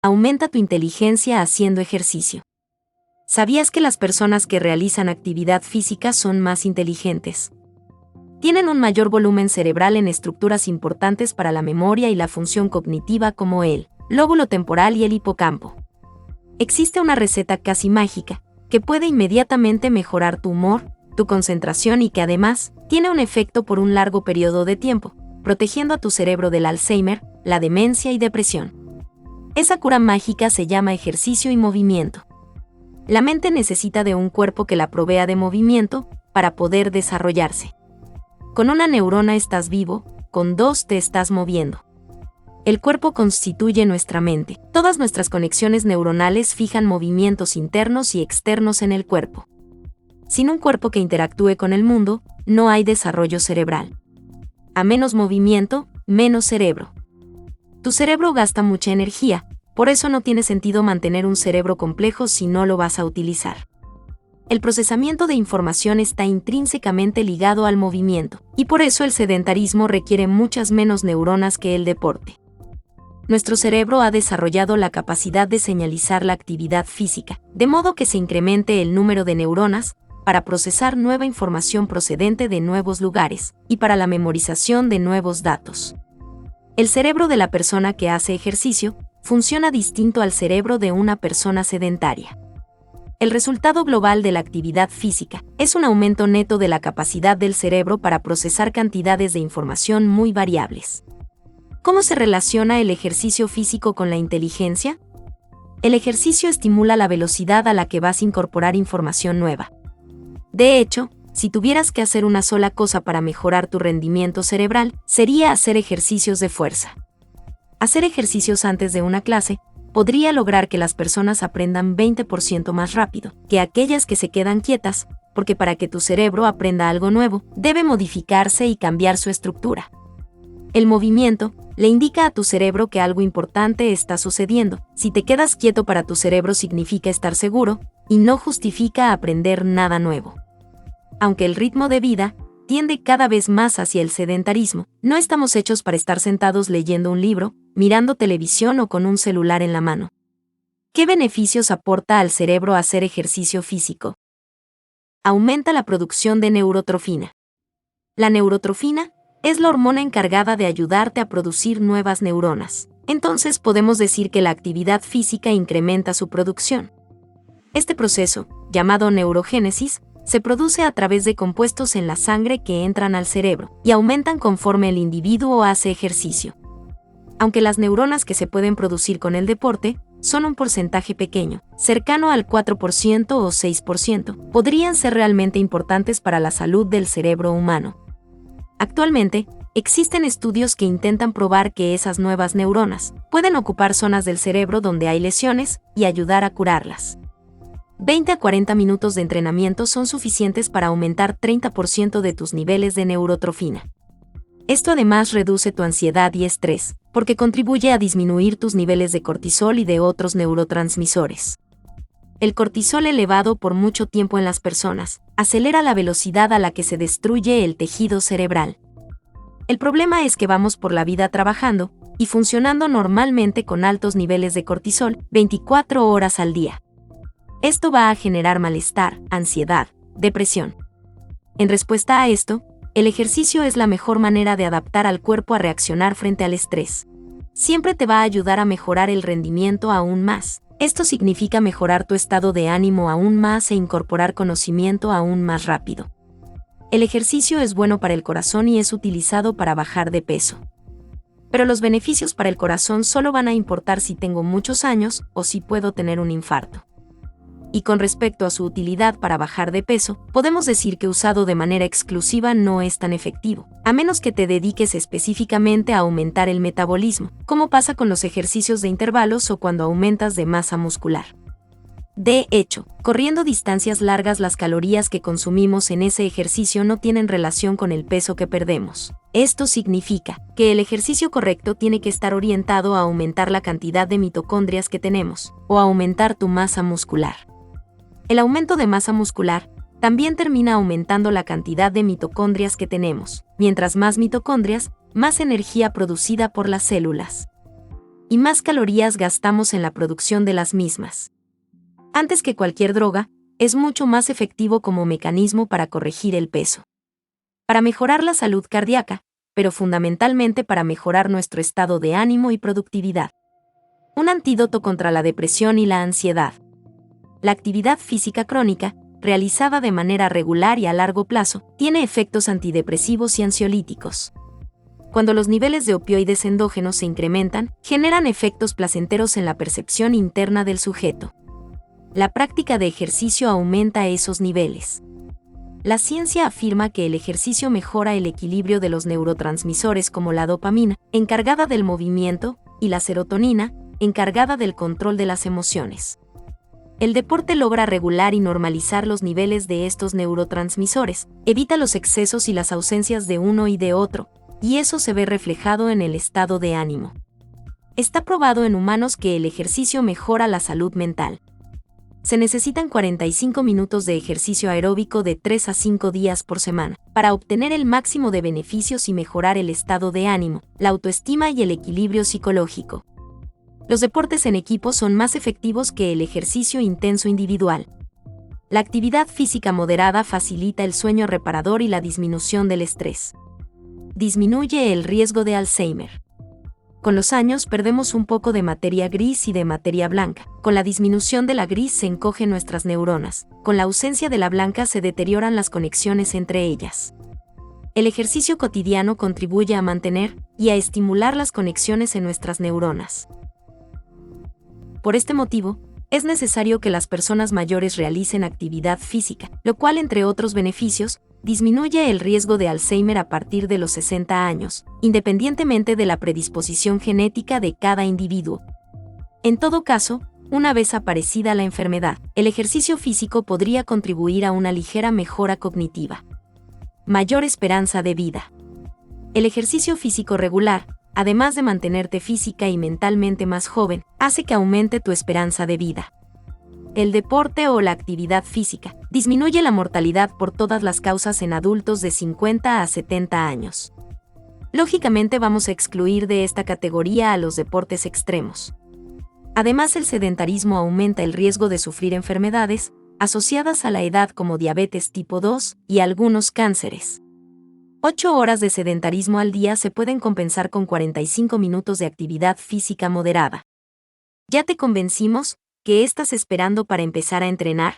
Aumenta tu inteligencia haciendo ejercicio. ¿Sabías que las personas que realizan actividad física son más inteligentes? Tienen un mayor volumen cerebral en estructuras importantes para la memoria y la función cognitiva como el lóbulo temporal y el hipocampo. Existe una receta casi mágica, que puede inmediatamente mejorar tu humor, tu concentración y que además tiene un efecto por un largo periodo de tiempo, protegiendo a tu cerebro del Alzheimer, la demencia y depresión. Esa cura mágica se llama ejercicio y movimiento. La mente necesita de un cuerpo que la provea de movimiento para poder desarrollarse. Con una neurona estás vivo, con 2 te estás moviendo. El cuerpo constituye nuestra mente. Todas nuestras conexiones neuronales fijan movimientos internos y externos en el cuerpo. Sin un cuerpo que interactúe con el mundo, no hay desarrollo cerebral. A menos movimiento, menos cerebro. Tu cerebro gasta mucha energía, por eso no tiene sentido mantener un cerebro complejo si no lo vas a utilizar. El procesamiento de información está intrínsecamente ligado al movimiento, y por eso el sedentarismo requiere muchas menos neuronas que el deporte. Nuestro cerebro ha desarrollado la capacidad de señalizar la actividad física, de modo que se incremente el número de neuronas, para procesar nueva información procedente de nuevos lugares, y para la memorización de nuevos datos. El cerebro de la persona que hace ejercicio funciona distinto al cerebro de una persona sedentaria. El resultado global de la actividad física es un aumento neto de la capacidad del cerebro para procesar cantidades de información muy variables. ¿Cómo se relaciona el ejercicio físico con la inteligencia? El ejercicio estimula la velocidad a la que vas a incorporar información nueva. De hecho, si tuvieras que hacer una sola cosa para mejorar tu rendimiento cerebral, sería hacer ejercicios de fuerza. Hacer ejercicios antes de una clase podría lograr que las personas aprendan 20% más rápido que aquellas que se quedan quietas, porque para que tu cerebro aprenda algo nuevo, debe modificarse y cambiar su estructura. El movimiento le indica a tu cerebro que algo importante está sucediendo. Si te quedas quieto, para tu cerebro significa estar seguro, y no justifica aprender nada nuevo. Aunque el ritmo de vida tiende cada vez más hacia el sedentarismo, no estamos hechos para estar sentados leyendo un libro, mirando televisión o con un celular en la mano. ¿Qué beneficios aporta al cerebro hacer ejercicio físico? Aumenta la producción de neurotrofina. La neurotrofina es la hormona encargada de ayudarte a producir nuevas neuronas. Entonces podemos decir que la actividad física incrementa su producción. Este proceso, llamado neurogénesis, se produce a través de compuestos en la sangre que entran al cerebro y aumentan conforme el individuo hace ejercicio. Aunque las neuronas que se pueden producir con el deporte son un porcentaje pequeño, cercano al 4% o 6%, podrían ser realmente importantes para la salud del cerebro humano. Actualmente, existen estudios que intentan probar que esas nuevas neuronas pueden ocupar zonas del cerebro donde hay lesiones y ayudar a curarlas. 20 a 40 minutos de entrenamiento son suficientes para aumentar 30% de tus niveles de neurotrofina. Esto además reduce tu ansiedad y estrés, porque contribuye a disminuir tus niveles de cortisol y de otros neurotransmisores. El cortisol elevado por mucho tiempo en las personas acelera la velocidad a la que se destruye el tejido cerebral. El problema es que vamos por la vida trabajando y funcionando normalmente con altos niveles de cortisol 24 horas al día. Esto va a generar malestar, ansiedad, depresión. En respuesta a esto, el ejercicio es la mejor manera de adaptar al cuerpo a reaccionar frente al estrés. Siempre te va a ayudar a mejorar el rendimiento aún más. Esto significa mejorar tu estado de ánimo aún más e incorporar conocimiento aún más rápido. El ejercicio es bueno para el corazón y es utilizado para bajar de peso. Pero los beneficios para el corazón solo van a importar si tengo muchos años o si puedo tener un infarto. Y con respecto a su utilidad para bajar de peso, podemos decir que usado de manera exclusiva no es tan efectivo, a menos que te dediques específicamente a aumentar el metabolismo, como pasa con los ejercicios de intervalos o cuando aumentas de masa muscular. De hecho, corriendo distancias largas, las calorías que consumimos en ese ejercicio no tienen relación con el peso que perdemos. Esto significa que el ejercicio correcto tiene que estar orientado a aumentar la cantidad de mitocondrias que tenemos, o a aumentar tu masa muscular. El aumento de masa muscular también termina aumentando la cantidad de mitocondrias que tenemos. Mientras más mitocondrias, más energía producida por las células. y más calorías gastamos en la producción de las mismas. Antes que cualquier droga, es mucho más efectivo como mecanismo para corregir el peso, para mejorar la salud cardíaca, pero fundamentalmente para mejorar nuestro estado de ánimo y productividad. Un antídoto contra la depresión y la ansiedad. La actividad física crónica, realizada de manera regular y a largo plazo, tiene efectos antidepresivos y ansiolíticos. Cuando los niveles de opioides endógenos se incrementan, generan efectos placenteros en la percepción interna del sujeto. La práctica de ejercicio aumenta esos niveles. La ciencia afirma que el ejercicio mejora el equilibrio de los neurotransmisores como la dopamina, encargada del movimiento, y la serotonina, encargada del control de las emociones. El deporte logra regular y normalizar los niveles de estos neurotransmisores, evita los excesos y las ausencias de uno y de otro, y eso se ve reflejado en el estado de ánimo. Está probado en humanos que el ejercicio mejora la salud mental. Se necesitan 45 minutos de ejercicio aeróbico de 3 a 5 días por semana, para obtener el máximo de beneficios y mejorar el estado de ánimo, la autoestima y el equilibrio psicológico. Los deportes en equipo son más efectivos que el ejercicio intenso individual. La actividad física moderada facilita el sueño reparador y la disminución del estrés. Disminuye el riesgo de Alzheimer. Con los años perdemos un poco de materia gris y de materia blanca. Con la disminución de la gris se encogen nuestras neuronas. Con la ausencia de la blanca se deterioran las conexiones entre ellas. El ejercicio cotidiano contribuye a mantener y a estimular las conexiones en nuestras neuronas. Por este motivo, es necesario que las personas mayores realicen actividad física, lo cual, entre otros beneficios, disminuye el riesgo de Alzheimer a partir de los 60 años, independientemente de la predisposición genética de cada individuo. En todo caso, una vez aparecida la enfermedad, el ejercicio físico podría contribuir a una ligera mejora cognitiva. Mayor esperanza de vida. El ejercicio físico regular, además de mantenerte física y mentalmente más joven, hace que aumente tu esperanza de vida. El deporte o la actividad física disminuye la mortalidad por todas las causas en adultos de 50 a 70 años. Lógicamente vamos a excluir de esta categoría a los deportes extremos. Además, el sedentarismo aumenta el riesgo de sufrir enfermedades asociadas a la edad como diabetes tipo 2 y algunos cánceres. 8 horas de sedentarismo al día se pueden compensar con 45 minutos de actividad física moderada. ¿Ya te convencimos? ¿Qué estás esperando para empezar a entrenar?